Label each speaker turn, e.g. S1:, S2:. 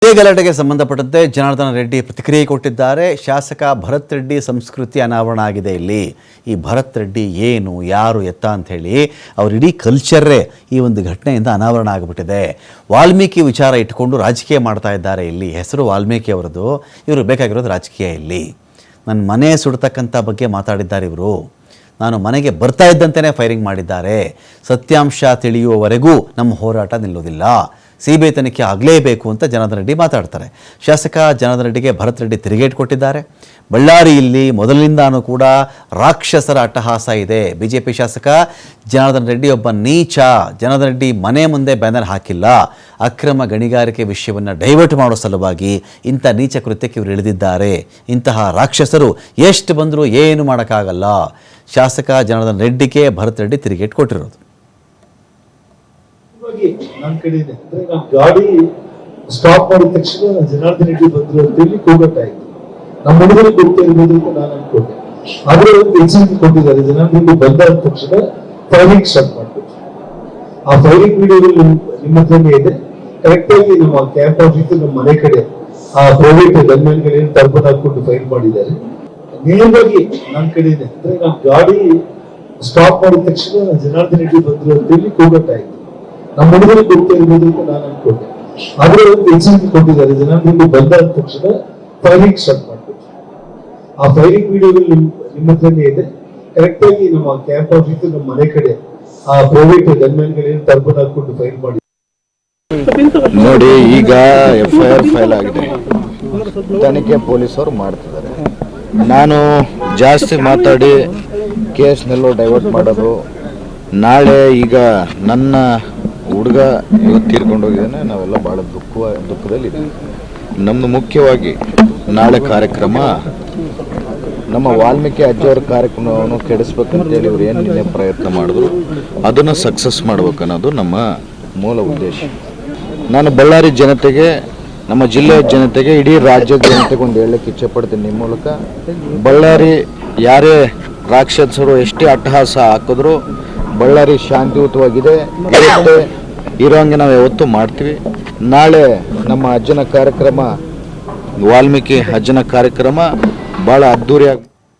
S1: ಇದೇ ಗಲಾಟೆಗೆ ಸಂಬಂಧಪಟ್ಟಂತೆ ಜನಾರ್ದನ ರೆಡ್ಡಿ ಪ್ರತಿಕ್ರಿಯೆ ಕೊಟ್ಟಿದ್ದಾರೆ. ಶಾಸಕ ಭರತ್ ರೆಡ್ಡಿ ಸಂಸ್ಕೃತಿ ಅನಾವರಣ ಆಗಿದೆ. ಇಲ್ಲಿ ಈ ಭರತ್ ರೆಡ್ಡಿ ಏನು ಯಾರು ಎತ್ತ ಅಂಥೇಳಿ ಅವ್ರ ಇಡೀ ಕಲ್ಚರೇ ಈ ಒಂದು ಘಟನೆಯಿಂದ ಅನಾವರಣ ಆಗಿಬಿಟ್ಟಿದೆ. ವಾಲ್ಮೀಕಿ ವಿಚಾರ ಇಟ್ಕೊಂಡು ರಾಜಕೀಯ ಮಾಡ್ತಾ ಇದ್ದಾರೆ. ಇಲ್ಲಿ ಹೆಸರು ವಾಲ್ಮೀಕಿ ಅವರದು, ಇವರು ಬೇಕಾಗಿರೋದು ರಾಜಕೀಯ. ಇಲ್ಲಿ ನನ್ನ ಮನೆ ಸುಡ್ತಕ್ಕಂಥ ಬಗ್ಗೆ ಮಾತಾಡಿದ್ದಾರೆ ಇವರು. ನಾನು ಮನೆಗೆ ಬರ್ತಾ ಇದ್ದಂತೆಯೇ ಫೈರಿಂಗ್ ಮಾಡಿದ್ದಾರೆ. ಸತ್ಯಾಂಶ ತಿಳಿಯುವವರೆಗೂ ನಮ್ಮ ಹೋರಾಟ ನಿಲ್ಲೋದಿಲ್ಲ, ಸಿಬಿಐ ತನಿಖೆ ಆಗಲೇಬೇಕು ಅಂತ ಜನಾರ್ದನ ರೆಡ್ಡಿ ಮಾತಾಡ್ತಾರೆ. ಶಾಸಕ ಜನಾರ್ದನ ರೆಡ್ಡಿಗೆ ಭರತ್ ರೆಡ್ಡಿ ತಿರುಗೇಟು ಕೊಟ್ಟಿದ್ದಾರೆ. ಬಳ್ಳಾರಿಯಲ್ಲಿ ಮೊದಲಿನಿಂದಾನೂ ಕೂಡ ರಾಕ್ಷಸರ ಅಟ್ಟಹಾಸ ಇದೆ. ಬಿಜೆಪಿ ಶಾಸಕ ಜನಾರ್ದನ ರೆಡ್ಡಿ ಒಬ್ಬ ನೀಚ. ಜನಾರ್ದನ ರೆಡ್ಡಿ ಮನೆ ಮುಂದೆ ಬ್ಯಾನರ್ ಹಾಕಿಲ್ಲ. ಅಕ್ರಮ ಗಣಿಗಾರಿಕೆ ವಿಷಯವನ್ನು ಡೈವರ್ಟ್ ಮಾಡೋ ಸಲುವಾಗಿ ಇಂಥ ನೀಚ ಕೃತ್ಯಕ್ಕೆ ಇವರು ಇಳಿದಿದ್ದಾರೆ. ಇಂತಹ ರಾಕ್ಷಸರು ಎಷ್ಟು ಬಂದರೂ ಏನು ಮಾಡೋಕ್ಕಾಗಲ್ಲ. ಶಾಸಕ ಜನಾರ್ದನ ರೆಡ್ಡಿಗೆ ಭರತ್ ರೆಡ್ಡಿ ತಿರುಗೇಟು ಕೊಟ್ಟಿರೋದು.
S2: ನನ್ನ ಕಡೆ ಇದೆ ಅಂದ್ರೆ ನಾನು ಗಾಡಿ ಸ್ಟಾಪ್ ಮಾಡಿದ ತಕ್ಷಣ ಜನಾರ್ದನ ರೆಡ್ಡಿ ಬಂದ್ರು ಅಂತ ಹೇಳಿ ಕೂಗಟ್ಟಾಯ್ತು. ನಮ್ಮ ಹುಡುಗರಿಗೆ ಗೊತ್ತೇ ಇರ್ಬೋದು ಅಂತ ನಾನು ಅನ್ಕೊಂಡೆ. ಆದ್ರೆ ಒಂದು ಎಚ್ಚರಿಕೆ ಕೊಟ್ಟಿದ್ದಾರೆ. ಜನಾರ್ದನ ರೆಡ್ಡಿ ಬಂದ ತಕ್ಷಣ ಫೈರಿಂಗ್ ಸ್ಟಾರ್ಟ್ ಮಾಡ್ಬೇಕು. ಆ ಫೈರಿಂಗ್ ವಿಡಿಯೋಗಳು ನಿಮ್ಮ ಹತ್ರನೇ ಇದೆ. ಕರೆಕ್ಟ್ ಆಗಿ ನಮ್ಮ ಕ್ಯಾಂಪ್ ಆಫೀಸ್ ನಮ್ಮ ಮನೆ ಕಡೆ ಆ ಪ್ರೈವೇಟ್ ಗನ್ಮೆನ್ಗಳೇನು ಟರ್ಬನ್ ಹಾಕೊಂಡು ಫೈರ್ ಮಾಡಿದ್ದಾರೆ. ನೇರವಾಗಿ ನನ್ನ ಕಡೆ ಇದೆ ಅಂದ್ರೆ ನಾನು ಗಾಡಿ ಸ್ಟಾಪ್ ಮಾಡಿದ ತಕ್ಷಣ ಜನಾರ್ದನ ರೆಡ್ಡಿ ಬಂದ್ರು ಅಂತ ಹೇಳಿ ಕೂಗಟ್ಟಾಯ್ತು. ನಮ್ಮ ಹುಡುಗರಿಗೆ ಗೊತ್ತೇ ಇರ್ಬೋದು ಅಂತ ನಾನು ಅನ್ಕೊಂಡೆ. ಆದ್ರೆ ಒಂದು ಎಚ್ಚರಿಕೆ ಕೊಟ್ಟಿದ್ದಾರೆ. ಜನಾರ್ದನ ರೆಡ್ಡಿ ಬಂದ ತಕ್ಷಣ ಫೈರಿಂಗ್ ಸ್ಟಾರ್ಟ್ ಮಾಡ್ಬೇಕು. ಆ ಫೈರಿಂಗ್ ವಿಡಿಯೋಗಳು ನಿಮ್ಮ ಹತ್ರನೇ ಇದೆ. ಕರೆಕ್ಟ್ ಆಗಿ ನಮ್ಮ ಕ್ಯಾಂಪ್ ಆಫೀಸ್ ನಮ್ಮ ಮನೆ ಕಡೆ ಆ ಪ್ರೈವೇಟ್ ಗನ್ಮೆನ್ಗಳೇನು ಟರ್ಬನ್ ಹಾಕೊಂಡು ಫೈರ್ ಮಾಡಿ
S3: ನೋಡಿ. ಈಗ FIR ಫೈಲ್ ಆಗಿದೆ, ತನಿಖೆ ಪೊಲೀಸರು ಮಾಡ್ತಿದ್ದಾರೆ. ನಾನು ಜಾಸ್ತಿ ಮಾತಾಡಿ ಕೇಸ್ನೆಲ್ಲೋ ಡೈವರ್ಟ್ ಮಾಡೋದು. ನಾಳೆ ಈಗ ನನ್ನ ಹುಡುಗ ಇವತ್ತು ತೀರ್ಕೊಂಡು ಹೋಗಿದ್ದಾನೆ. ನಾವೆಲ್ಲ ಭಾಳ ದುಃಖದಲ್ಲಿದ್ದೀವಿ. ನಮ್ಮದು ಮುಖ್ಯವಾಗಿ ನಾಳೆ ಕಾರ್ಯಕ್ರಮ ನಮ್ಮ ವಾಲ್ಮೀಕಿ ಅಜ್ಜಿಯವ್ರ ಕಾರ್ಯಕ್ರಮವನ್ನು ಕೆಡಿಸ್ಬೇಕಂತೇಳಿ ಇವ್ರು ಏನು ನಿನ್ನೆ ಪ್ರಯತ್ನ ಮಾಡಿದ್ರು ಅದನ್ನು ಸಕ್ಸಸ್ ಮಾಡ್ಬೇಕನ್ನೋದು ನಮ್ಮ ಮೂಲ ಉದ್ದೇಶ. ನಾನು ಬಳ್ಳಾರಿ ಜನತೆಗೆ, ನಮ್ಮ ಜಿಲ್ಲೆಯ ಜನತೆಗೆ, ಇಡೀ ರಾಜ್ಯದ ಜನತೆಗೆ ಒಂದು ಹೇಳಲಿಕ್ಕೆ ಇಚ್ಛೆ ಪಡ್ತೀನಿ ನಿಮ್ಮ ಮೂಲಕ. ಬಳ್ಳಾರಿ ಯಾರೇ ರಾಕ್ಷಸರು ಎಷ್ಟೇ ಅಟ್ಟಹಾಸ ಹಾಕಿದ್ರು ಬಳ್ಳಾರಿ ಶಾಂತಿಯುತವಾಗಿದೆ, ಇರುತ್ತೆ, ಇರೋಂಗೆ ನಾವು ಯಾವತ್ತೂ ಮಾಡ್ತೀವಿ. ನಾಳೆ ನಮ್ಮ ಅಜ್ಜನ ಕಾರ್ಯಕ್ರಮ, ವಾಲ್ಮೀಕಿ ಅಜ್ಜನ ಕಾರ್ಯಕ್ರಮ ಭಾಳ ಅದ್ಧೂರಿಯಾಗಿ